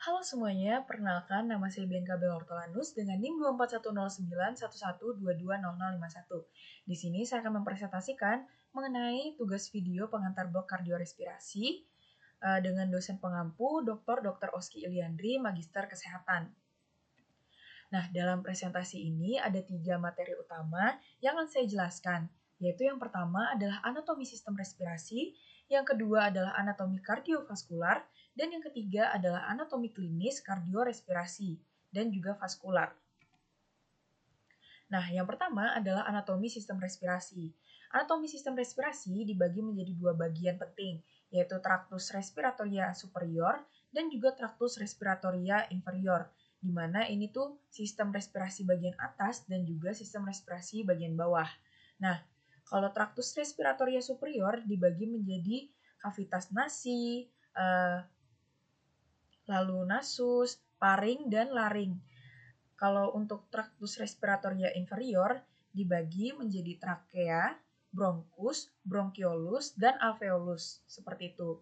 Halo semuanya, perkenalkan nama saya Bianca Belortolanus dengan NIM 2410911220051. Di sini saya akan mempresentasikan mengenai tugas video pengantar blok kardiorespirasi dengan dosen pengampu Dr. Oski Iliandri, Magister Kesehatan. Nah, dalam presentasi ini ada 3 materi utama yang akan saya jelaskan, yaitu yang pertama adalah anatomi sistem respirasi, yang kedua adalah anatomi kardiovaskular, dan yang ketiga adalah anatomi klinis kardiorespirasi dan juga vaskular. Nah, yang pertama adalah anatomi sistem respirasi. Anatomi sistem respirasi dibagi menjadi 2 bagian penting, yaitu traktus respiratoria superior dan juga traktus respiratoria inferior, di mana ini tuh sistem respirasi bagian atas dan juga sistem respirasi bagian bawah. Nah, kalau traktus respiratoria superior dibagi menjadi kavitas nasi, lalu nasus, paring, dan laring. Kalau untuk traktus respiratoria inferior dibagi menjadi trakea, bronkus, bronkiolus, dan alveolus. Seperti itu.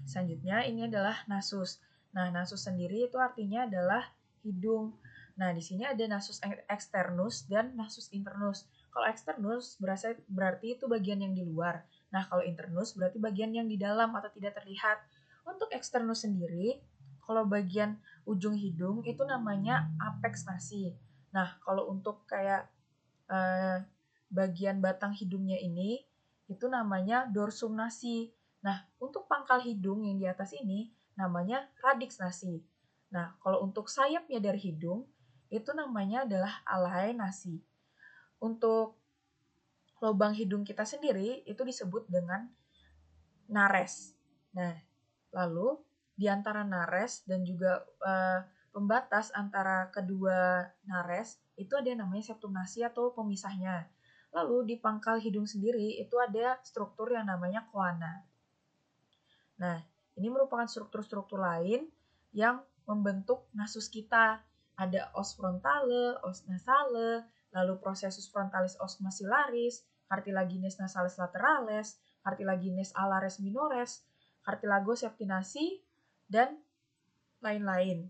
Selanjutnya ini adalah nasus. Nah, nasus sendiri itu artinya adalah hidung. Nah, di sini ada nasus externus dan nasus internus. Kalau externus berarti itu bagian yang di luar. Nah, kalau internus berarti bagian yang di dalam atau tidak terlihat. Untuk externus sendiri, kalau bagian ujung hidung itu namanya apex nasi. Nah, kalau untuk kayak bagian batang hidungnya ini itu namanya dorsum nasi. Nah, untuk pangkal hidung yang di atas ini namanya radix nasi. Nah, kalau untuk sayapnya dari hidung itu namanya adalah alai nasi. Untuk lubang hidung kita sendiri itu disebut dengan nares. Nah, lalu di antara nares dan juga pembatas antara kedua nares itu ada yang namanya septum nasi atau pemisahnya. Lalu di pangkal hidung sendiri itu ada struktur yang namanya coana. Nah, ini merupakan struktur-struktur lain yang membentuk nasus kita. Ada os frontale, os nasale, lalu processus frontalis os maxillaris, cartilaginous nasalis lateralis, cartilaginous alares minores, cartilago septinasi, dan lain-lain.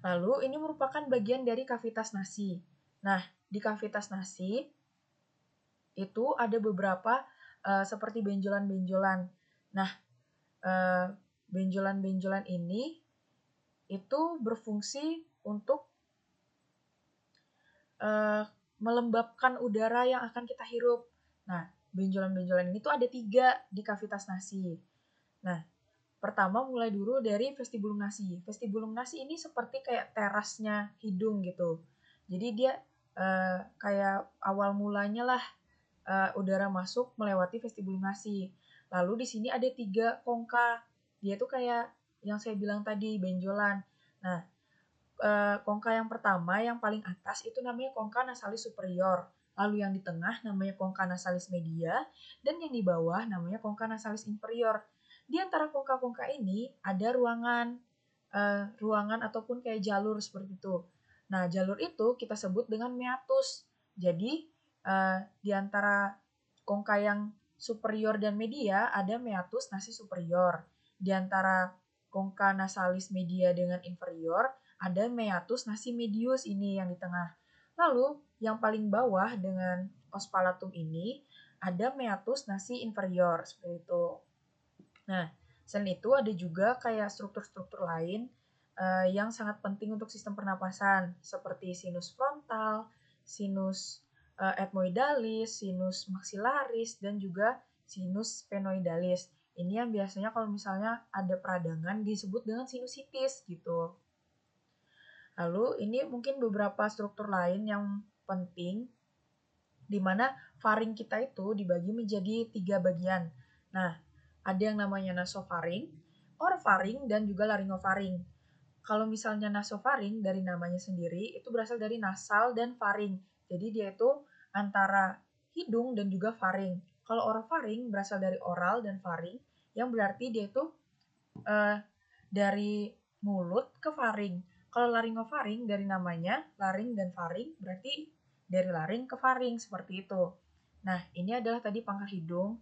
Lalu ini merupakan bagian dari kavitas nasi. Nah, di kavitas nasi itu ada beberapa seperti benjolan-benjolan. Nah, benjolan-benjolan ini itu berfungsi untuk melembabkan udara yang akan kita hirup. Nah, benjolan-benjolan ini tuh ada 3 di kavitas nasi. Nah, pertama mulai dulu dari vestibulum nasi. Vestibulum nasi ini seperti kayak terasnya hidung gitu. Jadi dia kayak awal mulanya lah udara masuk melewati vestibulum nasi. Lalu di sini ada 3 kongka. Dia tuh kayak yang saya bilang tadi, benjolan. Nah, kongka yang pertama yang paling atas itu namanya kongka nasalis superior. Lalu yang di tengah namanya kongka nasalis media dan yang di bawah namanya kongka nasalis inferior. Di antara kongka-kongka ini ada ruangan ataupun kayak jalur seperti itu. Nah, jalur itu kita sebut dengan meatus. Jadi, di antara kongka yang superior dan media ada meatus nasi superior. Di antara kongka nasalis media dengan inferior ada meatus nasi medius ini yang di tengah. Lalu, yang paling bawah dengan os palatum ini ada meatus nasi inferior seperti itu. Nah, selain itu ada juga kayak struktur-struktur lain yang sangat penting untuk sistem pernapasan seperti sinus frontal, sinus ethmoidalis, sinus maxillaris, dan juga sinus sphenoidalis. Ini yang biasanya kalau misalnya ada peradangan disebut dengan sinusitis gitu. Lalu ini mungkin beberapa struktur lain yang penting di mana faring kita itu dibagi menjadi 3 bagian. Nah, ada yang namanya nasofaring, orofaring, dan juga laryngofaring. Kalau misalnya nasofaring dari namanya sendiri itu berasal dari nasal dan faring. Jadi dia itu antara hidung dan juga faring. Kalau orofaring berasal dari oral dan faring yang berarti dia itu dari mulut ke faring. Kalau laryngofaring dari namanya laring dan faring berarti dari laring ke faring seperti itu. Nah, ini adalah tadi pangkal hidung.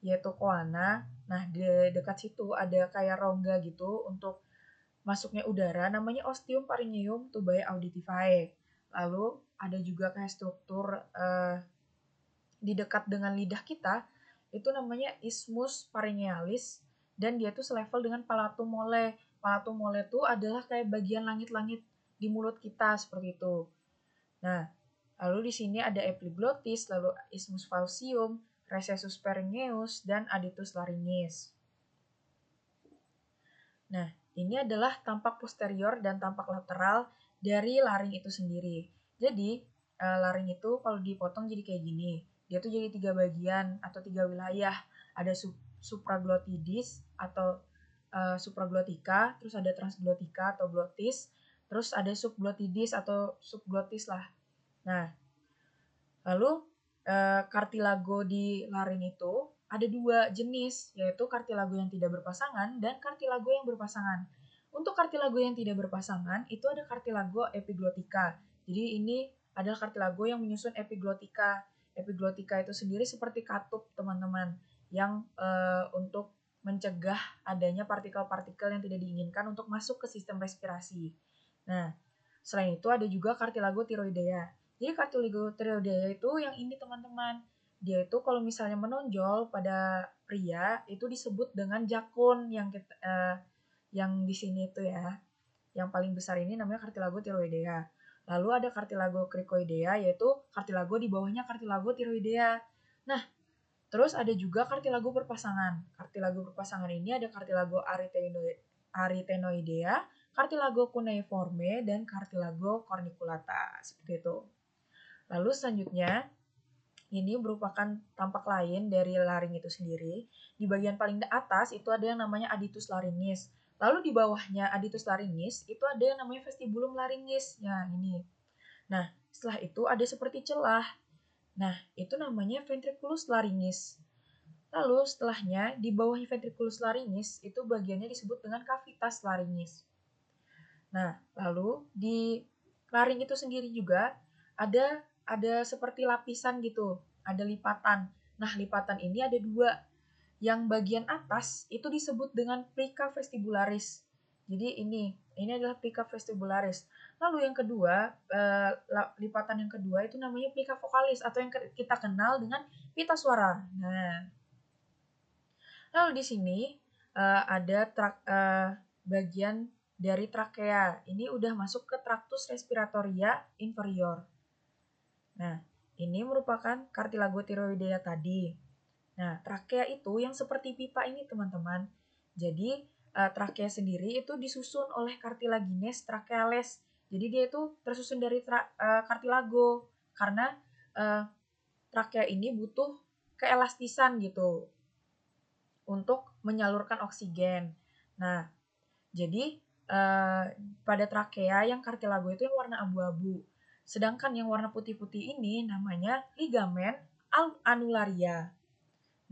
yaitu coana. Nah, di dekat situ ada kayak rongga gitu untuk masuknya udara, namanya ostium pharyngeum tubae auditivae. Lalu ada juga kayak struktur di dekat dengan lidah kita, itu namanya isthmus pharyngealis, dan dia tuh selevel dengan palatum mole. Palatum mole itu adalah kayak bagian langit-langit di mulut kita seperti itu. Nah, lalu di sini ada epiglottis, lalu isthmus faucium, recessus pharyngeus, dan adytus laryngis. Nah, ini adalah tampak posterior dan tampak lateral dari laring itu sendiri. Jadi, laring itu kalau dipotong jadi kayak gini. Dia tuh jadi 3 bagian atau 3 wilayah. Ada supraglotidis atau supraglotika, terus ada transglotika atau glotis, terus ada subglotidis atau subglotis lah. Nah, lalu kartilago di laring itu ada 2 jenis, yaitu kartilago yang tidak berpasangan dan kartilago yang berpasangan. Untuk kartilago yang tidak berpasangan, itu ada kartilago epiglotika. Jadi ini adalah kartilago yang menyusun epiglotika. Epiglotika itu sendiri seperti katup, teman-teman, yang untuk mencegah adanya partikel-partikel yang tidak diinginkan untuk masuk ke sistem respirasi. Nah, selain itu ada juga kartilago tiroidea. Jadi kartilago tiroidea itu yang ini, teman-teman. Dia itu kalau misalnya menonjol pada pria itu disebut dengan jakun yang di sini itu ya. Yang paling besar ini namanya kartilago tiroidea. Lalu ada kartilago cricoidea, yaitu kartilago di bawahnya kartilago tiroidea. Nah, terus ada juga kartilago berpasangan. Kartilago berpasangan ini ada kartilago arytenoidea, kartilago cuneiforme, dan kartilago corniculata. Seperti itu. Lalu selanjutnya, ini merupakan tampak lain dari laring itu sendiri. Di bagian paling atas itu ada yang namanya adytus laryngis. Lalu di bawahnya adytus laryngis itu ada yang namanya vestibulum laryngis. Ya, ini. Nah, setelah itu ada seperti celah. Nah, itu namanya ventriculus laryngis. Lalu setelahnya di bawah ventriculus laryngis itu bagiannya disebut dengan cavitas laryngis. Nah, lalu di laring itu sendiri juga ada seperti lapisan gitu, ada lipatan. Nah, lipatan ini ada 2. Yang bagian atas itu disebut dengan plica vestibularis. Jadi ini adalah plica vestibularis. Lalu yang kedua, lipatan yang kedua itu namanya plica vocalis atau yang kita kenal dengan pita suara. Nah, lalu di sini ada bagian dari trakea. Ini udah masuk ke tractus respiratoria inferior. Nah, ini merupakan kartilago tiroidea tadi. Nah, trakea itu yang seperti pipa ini, teman-teman. Jadi, trakea sendiri itu disusun oleh cartilaginous tracheales. Jadi dia itu tersusun dari kartilago karena trakea ini butuh keelastisan gitu untuk menyalurkan oksigen. Nah, jadi pada trakea yang kartilago itu yang warna abu-abu. Sedangkan yang warna putih-putih ini namanya ligamen anularia.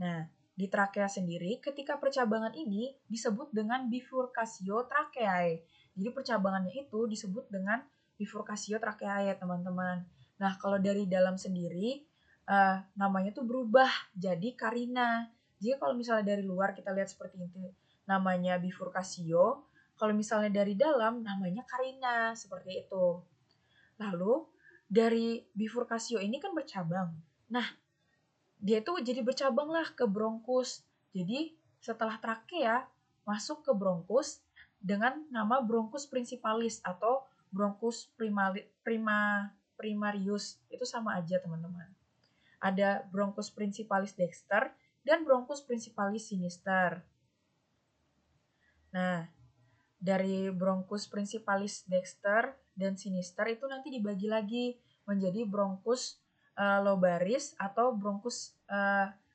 Nah, di trakea sendiri ketika percabangan ini disebut dengan bifurcatio tracheae. Jadi percabangannya itu disebut dengan bifurcatio tracheae, teman-teman. Nah, kalau dari dalam sendiri namanya tuh berubah jadi carina. Jadi kalau misalnya dari luar kita lihat seperti itu namanya bifurcatio, kalau misalnya dari dalam namanya carina, seperti itu. Lalu dari bifurcatio ini kan bercabang. Nah, dia tuh jadi bercabang lah ke bronkus. Jadi setelah trakea masuk ke bronkus dengan nama bronkus principalis atau bronkus primarius. Itu sama aja, teman-teman. Ada bronkus principalis dexter dan bronkus principalis sinister. Nah, dari bronkus principalis dexter dan sinister itu nanti dibagi lagi menjadi bronkus lobaris atau bronkus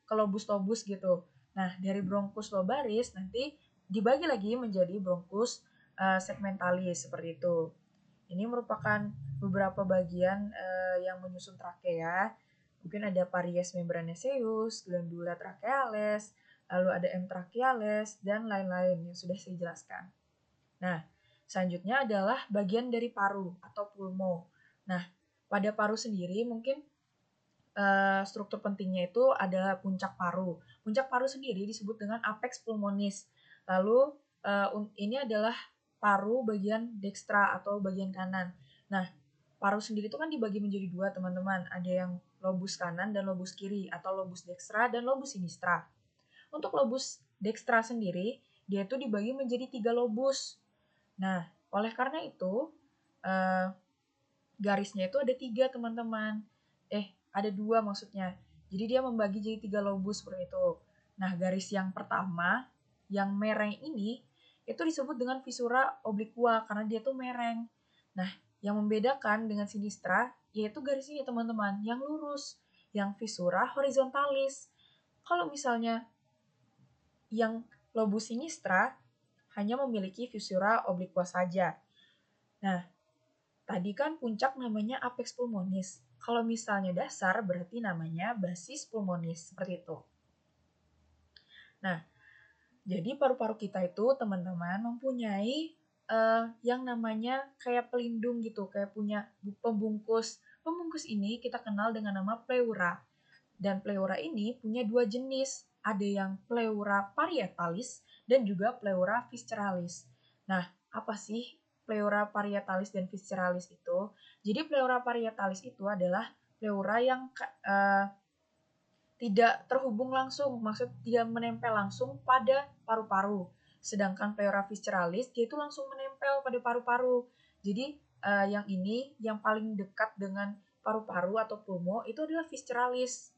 kelobus lobus gitu. Nah, dari bronkus lobaris nanti dibagi lagi menjadi bronkus segmentalis seperti itu. Ini merupakan beberapa bagian yang menyusun trakea. Mungkin ada paries membranaceus, glandula tracheales, lalu ada M tracheales, dan lain-lain yang sudah saya jelaskan. Nah, selanjutnya adalah bagian dari paru atau pulmo. Nah, pada paru sendiri mungkin struktur pentingnya itu adalah puncak paru. Puncak paru sendiri disebut dengan apex pulmonis. Lalu ini adalah paru bagian dekstra atau bagian kanan. Nah, paru sendiri itu kan dibagi menjadi dua, teman-teman. Ada yang lobus kanan dan lobus kiri, atau lobus dekstra dan lobus sinistra. Untuk lobus dekstra sendiri, dia itu dibagi menjadi 3 lobus. Nah, oleh karena itu, garisnya itu ada 3, teman-teman. Ada 2 maksudnya. Jadi dia membagi jadi 3 lobus seperti itu. Nah, garis yang pertama, yang mereng ini, itu disebut dengan visura obliqua karena dia tuh mereng. Nah, yang membedakan dengan sinistra, yaitu garis ini, teman-teman, yang lurus, yang visura horizontalis. Kalau misalnya yang lobus sinistra hanya memiliki visura obliqua saja. Nah, tadi kan puncak namanya apex pulmonis. Kalau misalnya dasar berarti namanya basis pulmonis, seperti itu. Nah, jadi paru-paru kita itu, teman-teman, mempunyai yang namanya kayak pelindung gitu, kayak punya pembungkus. Pembungkus ini kita kenal dengan nama pleura. Dan pleura ini punya 2 jenis. Ada yang pleura parietalis dan juga pleura visceralis. Nah, apa sih pleura parietalis dan visceralis itu? Jadi pleura parietalis itu adalah pleura yang tidak terhubung langsung, maksud tidak menempel langsung pada paru-paru. Sedangkan pleura visceralis dia itu langsung menempel pada paru-paru. Jadi yang ini yang paling dekat dengan paru-paru atau pulmo itu adalah visceralis,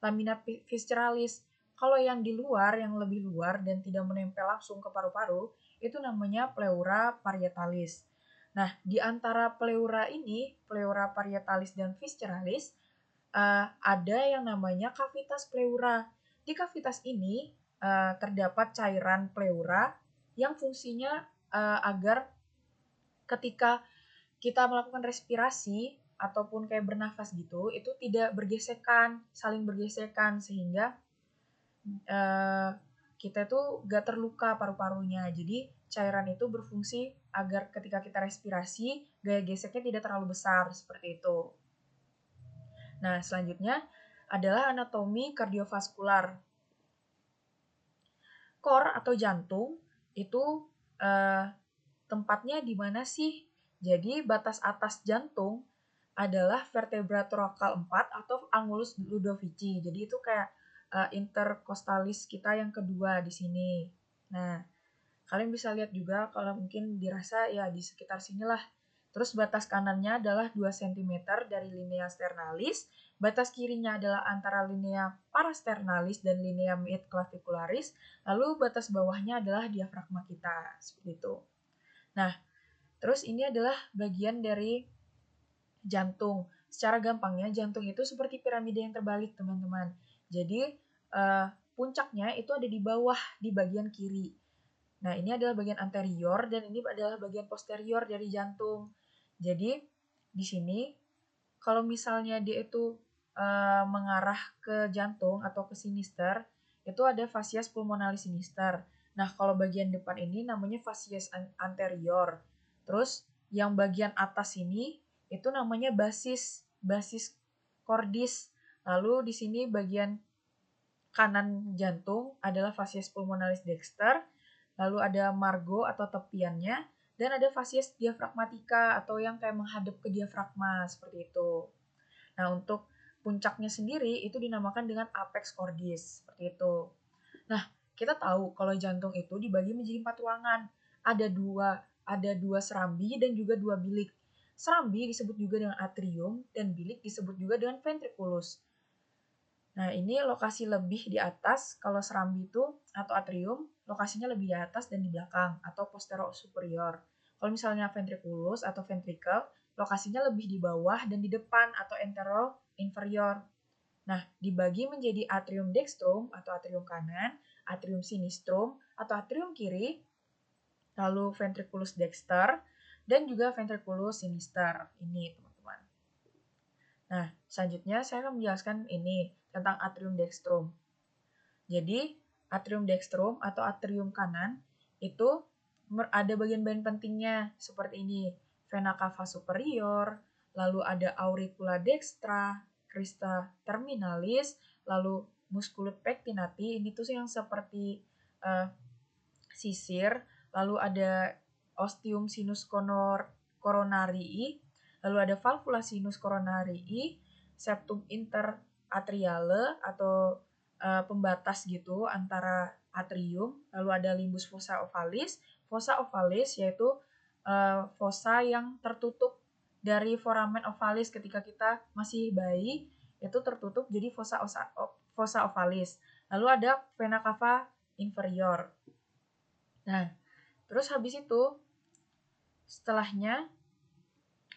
lamina visceralis. Kalau yang di luar, yang lebih luar dan tidak menempel langsung ke paru-paru, itu namanya pleura parietalis. Nah, di antara pleura ini, pleura parietalis dan visceralis, ada yang namanya kavitas pleura. Di kavitas ini terdapat cairan pleura yang fungsinya agar ketika kita melakukan respirasi ataupun kayak bernafas gitu, itu tidak bergesekan, saling bergesekan, sehingga kita tuh gak terluka paru-parunya. Jadi cairan itu berfungsi agar ketika kita respirasi, gaya geseknya tidak terlalu besar, seperti itu. Nah, selanjutnya adalah anatomi kardiovaskular. Core atau jantung itu tempatnya di mana sih? Jadi batas atas jantung adalah vertebra thoracal 4 atau angulus ludovici. Jadi itu kayak intercostalis kita yang kedua di sini. Nah, kalian bisa lihat juga kalau mungkin dirasa ya di sekitar sinilah. Terus batas kanannya adalah 2 cm dari linea sternalis, batas kirinya adalah antara linea parasternalis dan linea midclavicularis, lalu batas bawahnya adalah diafragma kita, seperti itu. Nah, terus ini adalah bagian dari jantung. Secara gampangnya, jantung itu seperti piramida yang terbalik, teman-teman. Jadi, puncaknya itu ada di bawah, di bagian kiri. Nah, ini adalah bagian anterior dan ini adalah bagian posterior dari jantung. Jadi, di sini kalau misalnya dia itu mengarah ke jantung atau ke sinister, itu ada fascias pulmonalis sinister. Nah, kalau bagian depan ini namanya fascias anterior. Terus yang bagian atas ini itu namanya basis cordis. Lalu di sini bagian kanan jantung adalah fascias pulmonalis dexter. Lalu ada margo atau tepiannya, dan ada fascias diafragmatika atau yang kayak menghadap ke diafragma, seperti itu. Nah, untuk puncaknya sendiri itu dinamakan dengan apex cordis, seperti itu. Nah, kita tahu kalau jantung itu dibagi menjadi 4 ruangan. Ada dua serambi dan juga 2 bilik. Serambi disebut juga dengan atrium dan bilik disebut juga dengan ventriculus. Nah, ini lokasi lebih di atas. Kalau serambi itu atau atrium, lokasinya lebih di atas dan di belakang atau posterior superior. Kalau misalnya ventriculus atau ventricle, lokasinya lebih di bawah dan di depan atau antero inferior. Nah, dibagi menjadi atrium dextrum atau atrium kanan, atrium sinistrum atau atrium kiri, lalu ventriculus dexter, dan juga ventriculus sinister. Ini, teman-teman. Nah, selanjutnya saya akan menjelaskan ini tentang atrium dextrum. Jadi, atrium dextrum atau atrium kanan itu ada bagian-bagian pentingnya seperti ini. Vena cava superior, lalu ada auricula dextra, crista terminalis, lalu musculus pectinati, ini tuh yang seperti sisir, lalu ada ostium sinus coronarii, lalu ada valvula sinus coronarii, septum interatriale atau pembatas gitu antara atrium, lalu ada limbus fossa ovalis. Fossa ovalis yaitu fossa yang tertutup dari foramen ovalis ketika kita masih bayi, itu tertutup jadi fossa ovalis. Lalu ada vena cava inferior. Nah, terus habis itu setelahnya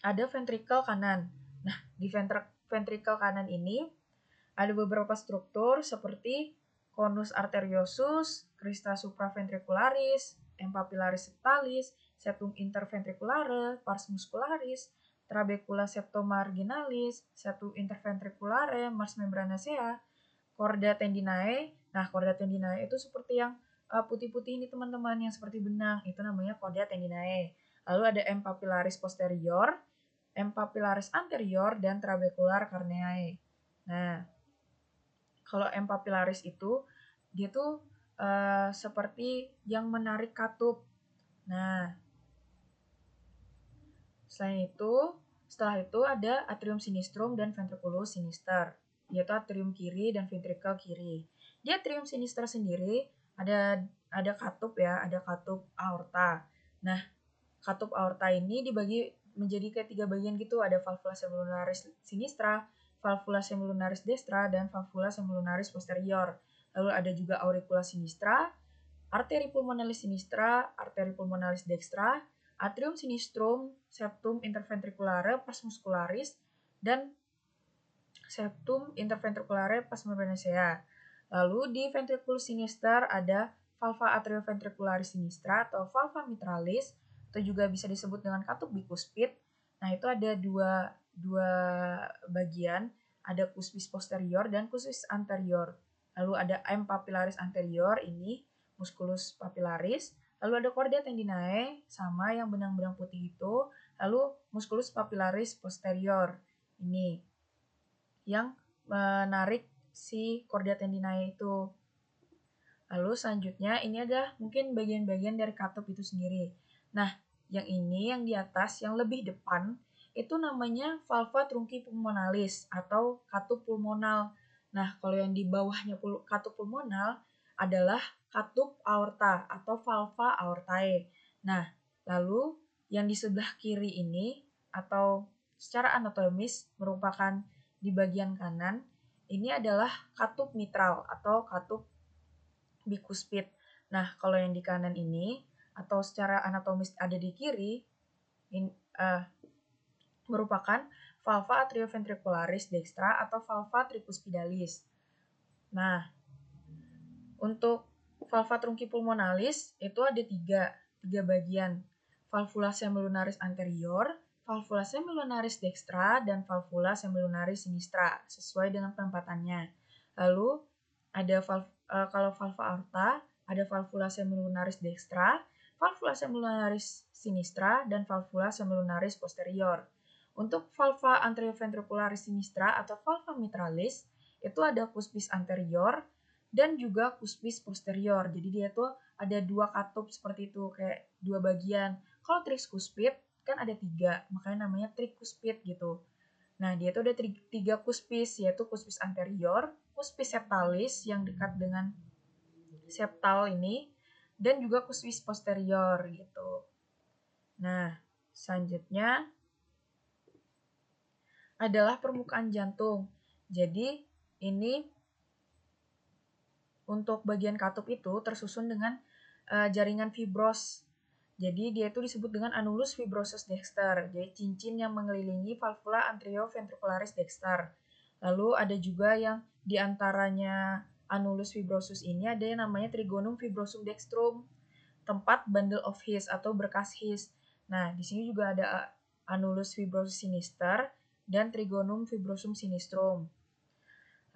ada ventrikel kanan. Nah, di ventrikel kanan ini ada beberapa struktur seperti conus arteriosus, crista supraventricularis, empapillaris septalis, septum interventriculare, pars muscularis, trabecula septomarginalis, septum interventriculare, mars membranacea, chorda tendinae. Nah, chorda tendinae itu seperti yang putih-putih ini teman-teman, yang seperti benang, itu namanya chorda tendinae. Lalu ada empapillaris posterior, empapillaris anterior, dan trabecular carneae. Nah, kalau empapillaris itu dia tuh seperti yang menarik katup. Nah, setelah itu ada atrium sinistrum dan ventriculus sinister, yaitu atrium kiri dan ventrikel kiri. Di atrium sinister sendiri ada katup ya, ada katup aorta. Nah, katup aorta ini dibagi menjadi kayak 3 bagian gitu, ada valvula semilunaris sinistra, valvula semilunaris destra, dan valvula semilunaris posterior. Lalu ada juga auricula sinistra, arteri pulmonalis sinistra, arteri pulmonalis dextra, atrium sinistrum, septum interventriculare, pars muscularis, dan septum interventriculare, pars membranacea. Lalu di ventriculus sinister ada valva atrioventricularis sinistra atau valva mitralis, atau juga bisa disebut dengan katup bikuspid. Nah, itu ada dua bagian, ada cuspis posterior dan cuspis anterior. Lalu ada empapillaris anterior, ini musculus papillaris. Lalu ada chorda tendinae, sama yang benang-benang putih itu. Lalu musculus papillaris posterior, ini yang menarik si chorda tendinae itu. Lalu selanjutnya ini ada mungkin bagian-bagian dari katup itu sendiri. Nah, yang ini yang di atas, yang lebih depan, itu namanya valva trunci pulmonalis atau katup pulmonal. Nah, kalau yang di bawahnya katup pulmonal adalah katup aorta atau valva aortae. Nah, lalu yang di sebelah kiri ini atau secara anatomis merupakan di bagian kanan, ini adalah katup mitral atau katup bikuspid. Nah, kalau yang di kanan ini atau secara anatomis ada di kiri, ini merupakan valva atrioventricularis dextra atau valva tricuspidalis. Nah, untuk valva trunci pulmonalis itu ada tiga bagian. Valvula semilunaris anterior, valvula semilunaris dextra, dan valvula semilunaris sinistra, sesuai dengan penempatannya. Lalu ada kalau valva aorta, ada valvula semilunaris dextra, valvula semilunaris sinistra, dan valvula semilunaris posterior. Untuk valva anterioventricularis sinistra atau valva mitralis, itu ada cuspis anterior dan juga cuspis posterior. Jadi dia tuh ada 2 katup seperti itu, kayak 2 bagian. Kalau tricuspid kan ada 3, makanya namanya tricuspid gitu. Nah, dia tuh ada 3 cuspis, yaitu cuspis anterior, cuspis septalis yang dekat dengan septal ini, dan juga cuspis posterior gitu. Nah, selanjutnya adalah permukaan jantung. Jadi, ini untuk bagian katup itu tersusun dengan jaringan fibros. Jadi dia itu disebut dengan annulus fibrosus dexter, jadi cincin yang mengelilingi valvula anterioventricularis dexter. Lalu ada juga yang diantaranya annulus fibrosus ini ada yang namanya trigonum fibrosum dextrum, tempat bundle of His atau berkas His. Nah, di sini juga ada annulus fibrosus sinister dan trigonum fibrosum sinistrum.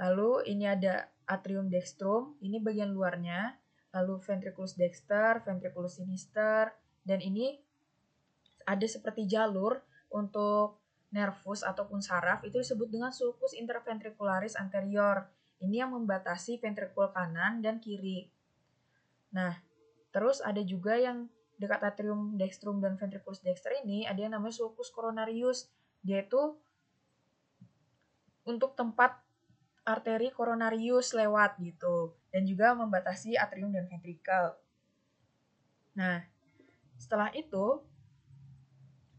Lalu ini ada atrium dextrum, ini bagian luarnya. Lalu ventriculus dexter, ventriculus sinister, dan ini ada seperti jalur untuk nervus ataupun saraf itu disebut dengan sulcus interventricularis anterior. Ini yang membatasi ventrikul kanan dan kiri. Nah, terus ada juga yang dekat atrium dextrum dan ventriculus dexter ini ada yang namanya sulcus coronarius. Dia itu untuk tempat arteri coronarius lewat gitu dan juga membatasi atrium dan ventrikel. Nah, setelah itu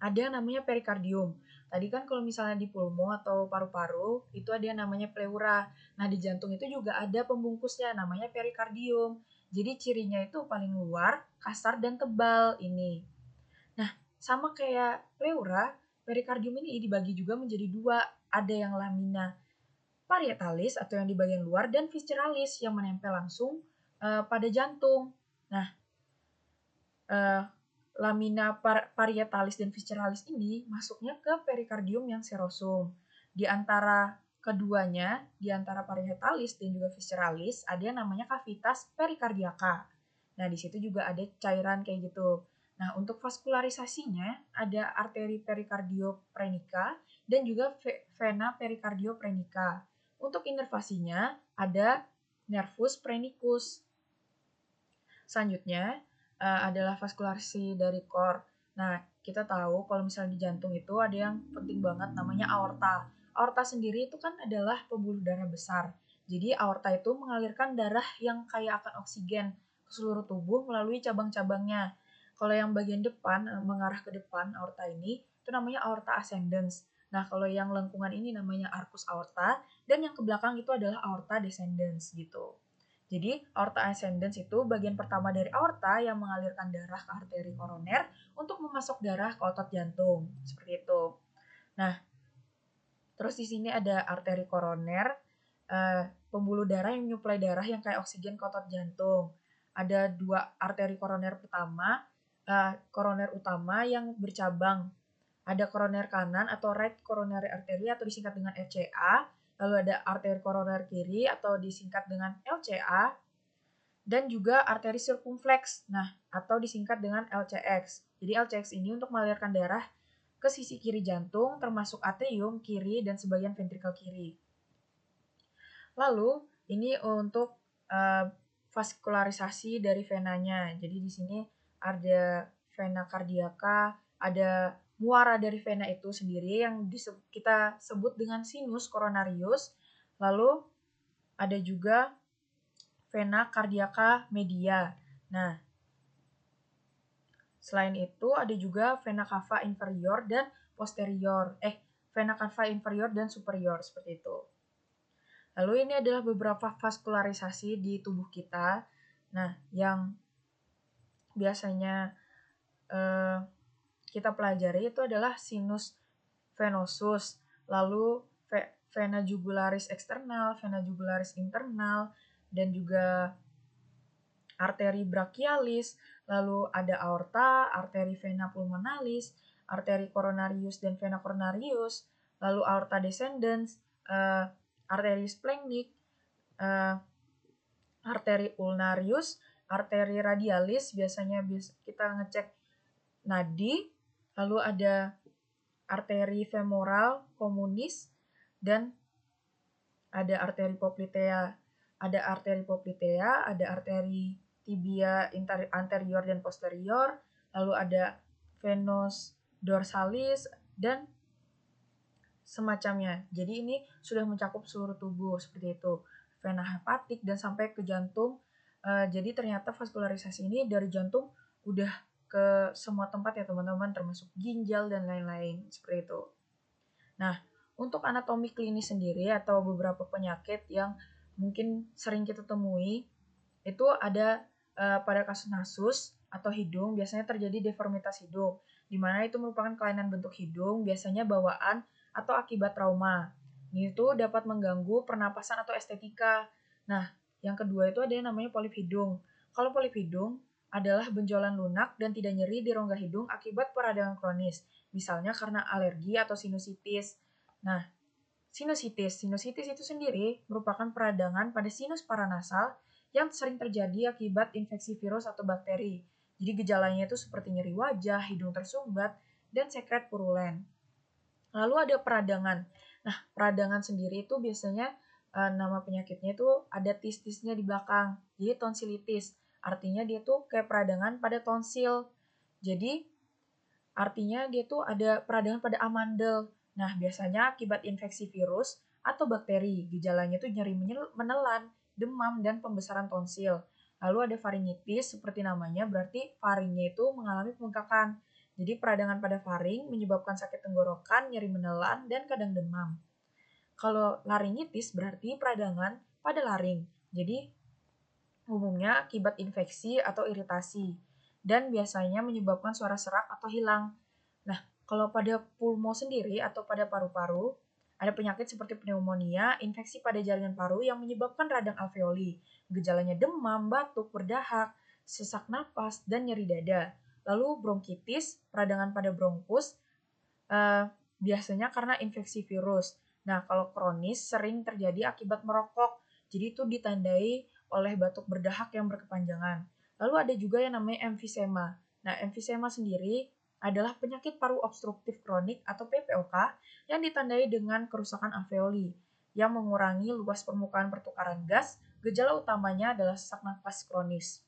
ada yang namanya perikardium. Tadi kan kalau misalnya di pulmo atau paru-paru itu ada yang namanya pleura. Nah, di jantung itu juga ada pembungkusnya namanya perikardium. Jadi cirinya itu paling luar, kasar dan tebal ini. Nah, sama kayak pleura, perikardium ini dibagi juga menjadi dua. Ada yang lamina parietalis atau yang di bagian luar dan visceralis yang menempel langsung pada jantung. Nah, lamina parietalis dan visceralis ini masuknya ke perikardium yang serosum. Di antara keduanya, di antara parietalis dan juga visceralis, ada yang namanya cavitas perikardiaka. Nah, di situ juga ada cairan kayak gitu. Nah, untuk vaskularisasinya ada arteri perikardioprenica dan juga vena perikardioprenica. Untuk inervasinya ada nervus prenicus. Selanjutnya adalah vaskularisi dari core. Nah, kita tahu kalau misalnya di jantung itu ada yang penting banget namanya aorta. Aorta sendiri itu kan adalah pembuluh darah besar. Jadi aorta itu mengalirkan darah yang kaya akan oksigen ke seluruh tubuh melalui cabang-cabangnya. Kalau yang bagian depan mengarah ke depan aorta ini itu namanya aorta ascendens. Nah, kalau yang lengkungan ini namanya arcus aorta dan yang ke belakang itu adalah aorta descendens gitu. Jadi, aorta ascendens itu bagian pertama dari aorta yang mengalirkan darah ke arteri koroner untuk memasok darah ke otot jantung. Seperti itu. Nah, terus di sini ada arteri koroner, pembuluh darah yang menyuplai darah yang kayak oksigen ke otot jantung. Ada dua arteri koroner koroner utama yang bercabang. Ada koroner kanan atau right coronary artery atau disingkat dengan RCA. Lalu ada arteri koroner kiri atau disingkat dengan LCA. Dan juga arteri sirkumfleks, nah atau disingkat dengan LCX. Jadi LCX ini untuk mengalirkan darah ke sisi kiri jantung, termasuk atrium kiri dan sebagian ventrikel kiri. Lalu ini untuk vaskularisasi dari venanya. Jadi di sini ada vena kardiaka, ada muara dari vena itu sendiri yang kita sebut dengan sinus coronarius. Lalu ada juga vena kardiaka media. Nah, selain itu ada juga vena cava inferior dan posterior. Vena cava inferior dan superior seperti itu. Lalu ini adalah beberapa vaskularisasi di tubuh kita. Nah, yang biasanya kita pelajari itu adalah sinus venosus, lalu vena jugularis eksternal, vena jugularis internal, dan juga arteri brachialis, lalu ada aorta, arteri vena pulmonalis, arteri coronarius dan vena coronarius, lalu aorta descendens, arteri splenic, arteri ulnarius, arteri radialis, biasanya kita ngecek nadi, lalu ada arteri femoral communis, dan ada arteri poplitea. Ada arteri poplitea, ada arteri tibia anterior dan posterior, lalu ada venous dorsalis, dan semacamnya. Jadi ini sudah mencakup seluruh tubuh seperti itu. Vena hepatik dan sampai ke jantung. Jadi ternyata vaskularisasi ini dari jantung udah ke semua tempat ya teman-teman, termasuk ginjal dan lain-lain seperti itu. Nah, untuk anatomi klinis sendiri atau beberapa penyakit yang mungkin sering kita temui itu ada pada kasus nasus atau hidung biasanya terjadi deformitas hidung, di mana itu merupakan kelainan bentuk hidung biasanya bawaan atau akibat trauma. Ini itu dapat mengganggu pernapasan atau estetika. Nah, yang kedua itu ada yang namanya polip hidung. Kalau polip hidung adalah benjolan lunak dan tidak nyeri di rongga hidung akibat peradangan kronis, misalnya karena alergi atau sinusitis. Nah, sinusitis itu sendiri merupakan peradangan pada sinus paranasal yang sering terjadi akibat infeksi virus atau bakteri. Jadi gejalanya itu seperti nyeri wajah, hidung tersumbat, dan sekret purulen. Lalu ada peradangan. Nah, peradangan sendiri itu biasanya nama penyakitnya itu ada tis-tisnya di belakang. Jadi tonsilitis. Artinya dia tuh kayak peradangan pada tonsil. Jadi artinya dia tuh ada peradangan pada amandel. Nah, biasanya akibat infeksi virus atau bakteri. Gejalanya tuh nyeri menelan, demam, dan pembesaran tonsil. Lalu ada faringitis, seperti namanya, berarti faringnya itu mengalami pembengkakan. Jadi peradangan pada faring menyebabkan sakit tenggorokan, nyeri menelan, dan kadang demam. Kalau laringitis berarti peradangan pada laring. Jadi umumnya akibat infeksi atau iritasi dan biasanya menyebabkan suara serak atau hilang. Nah, kalau pada pulmo sendiri atau pada paru-paru, ada penyakit seperti pneumonia, infeksi pada jaringan paru yang menyebabkan radang alveoli. Gejalanya demam, batuk, berdahak, sesak napas, dan nyeri dada. Lalu bronkitis, peradangan pada bronkus, eh, biasanya karena infeksi virus. Nah, kalau kronis sering terjadi akibat merokok. Jadi itu ditandai oleh batuk berdahak yang berkepanjangan. Lalu ada juga yang namanya emfisema. Nah, emfisema sendiri adalah penyakit paru obstruktif kronik atau PPOK yang ditandai dengan kerusakan alveoli yang mengurangi luas permukaan pertukaran gas. Gejala utamanya adalah sesak napas kronis.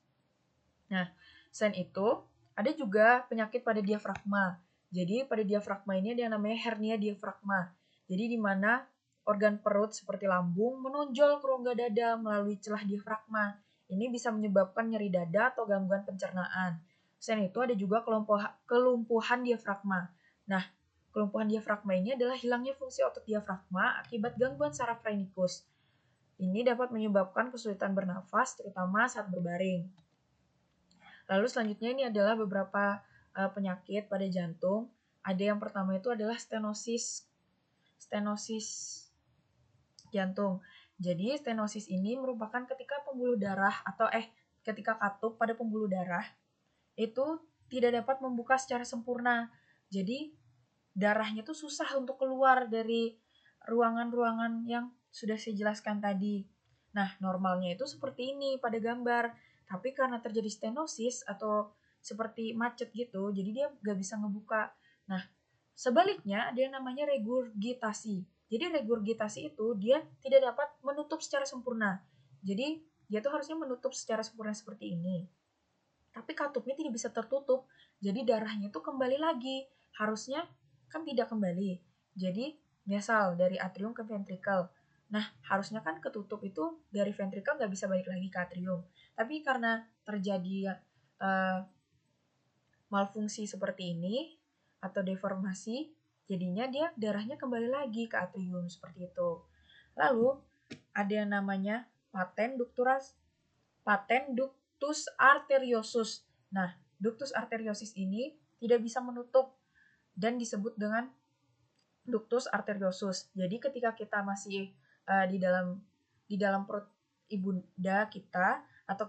Nah, selain itu, ada juga penyakit pada diafragma. Jadi, pada diafragma ini ada yang namanya hernia diafragma. Jadi, di mana organ perut seperti lambung menonjol ke rongga dada melalui celah diafragma. Ini bisa menyebabkan nyeri dada atau gangguan pencernaan. Selain itu, ada juga kelumpuhan diafragma. Nah, kelumpuhan diafragma ini adalah hilangnya fungsi otot diafragma akibat gangguan saraf rhinikus. Ini dapat menyebabkan kesulitan bernafas, terutama saat berbaring. Lalu selanjutnya ini adalah beberapa penyakit pada jantung. Ada yang pertama itu adalah stenosis jantung. Jadi stenosis ini merupakan ketika pembuluh darah atau ketika katup pada pembuluh darah itu tidak dapat membuka secara sempurna. Jadi darahnya tuh susah untuk keluar dari ruangan-ruangan yang sudah saya jelaskan tadi. Nah, normalnya itu seperti ini pada gambar. Tapi karena terjadi stenosis atau seperti macet gitu, jadi dia nggak bisa ngebuka. Nah, sebaliknya ada yang namanya regurgitasi. Jadi regurgitasi itu dia tidak dapat menutup secara sempurna. Jadi dia tuh harusnya menutup secara sempurna seperti ini. Tapi katupnya tidak bisa tertutup. Jadi darahnya itu kembali lagi. Harusnya kan tidak kembali. Jadi misal dari atrium ke ventricle. Nah, harusnya kan ketutup itu dari ventricle nggak bisa balik lagi ke atrium. Tapi karena terjadi malfungsi seperti ini atau deformasi, jadinya dia darahnya kembali lagi ke atrium seperti itu. Lalu ada yang namanya paten ductus arteriosus. Nah, ductus arteriosus ini tidak bisa menutup dan disebut dengan ductus arteriosus. Jadi ketika kita masih di dalam perut ibunda kita atau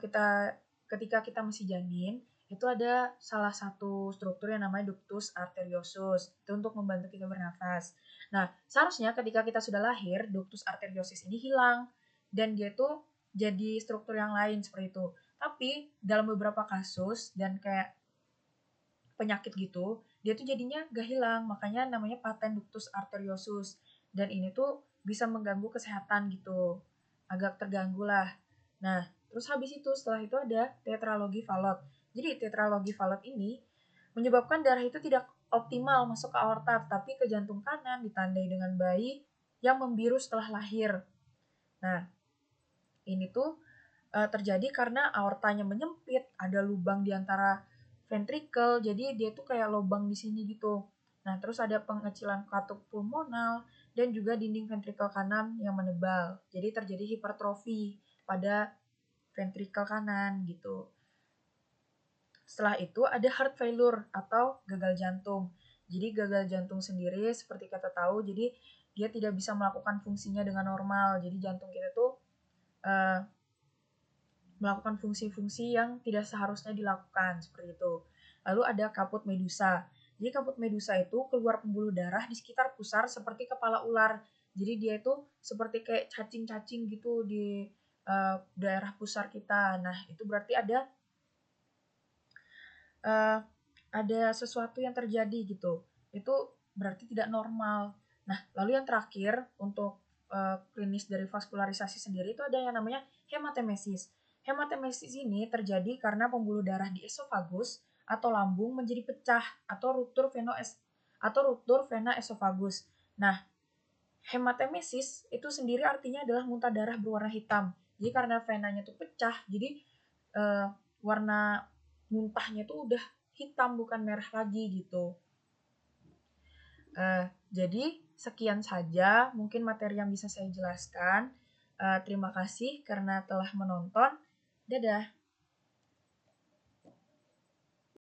ketika kita masih janin, itu ada salah satu struktur yang namanya ductus arteriosus. Itu untuk membantu kita bernafas. Nah, seharusnya ketika kita sudah lahir, ductus arteriosus ini hilang dan dia tuh jadi struktur yang lain seperti itu. Tapi dalam beberapa kasus dan kayak penyakit gitu, dia tuh jadinya gak hilang, makanya namanya paten ductus arteriosus. Dan ini tuh bisa mengganggu kesehatan gitu, agak terganggu lah. Nah, terus habis itu setelah itu ada tetralogi Fallot. Jadi tetralogi Fallot ini menyebabkan darah itu tidak optimal masuk ke aorta, tapi ke jantung kanan ditandai dengan bayi yang membiru setelah lahir. Nah, ini tuh terjadi karena aortanya menyempit, ada lubang di antara ventricle, jadi dia tuh kayak lubang di sini gitu. Nah, terus ada pengecilan katup pulmonal dan juga dinding ventricle kanan yang menebal. Jadi terjadi hipertrofi pada ventricle kanan gitu. Setelah itu ada heart failure atau gagal jantung. Jadi gagal jantung sendiri seperti kita tahu, jadi dia tidak bisa melakukan fungsinya dengan normal. Jadi jantung kita tuh melakukan fungsi-fungsi yang tidak seharusnya dilakukan seperti itu. Lalu ada kaput medusa. Jadi kaput medusa itu keluar pembuluh darah di sekitar pusar seperti kepala ular. Jadi dia itu seperti kayak cacing-cacing gitu di daerah pusar kita. Nah, itu berarti ada sesuatu yang terjadi gitu. Itu berarti tidak normal. Nah, lalu yang terakhir untuk klinis dari vaskularisasi sendiri itu ada yang namanya hematemesis. Hematemesis ini terjadi karena pembuluh darah di esofagus atau lambung menjadi pecah atau ruptur vena esofagus. Nah, hematemesis itu sendiri artinya adalah muntah darah berwarna hitam. Jadi karena venanya itu pecah, jadi warna muntahnya tuh udah hitam bukan merah lagi gitu. Jadi sekian saja mungkin materi yang bisa saya jelaskan. Terima kasih karena telah menonton. Dadah.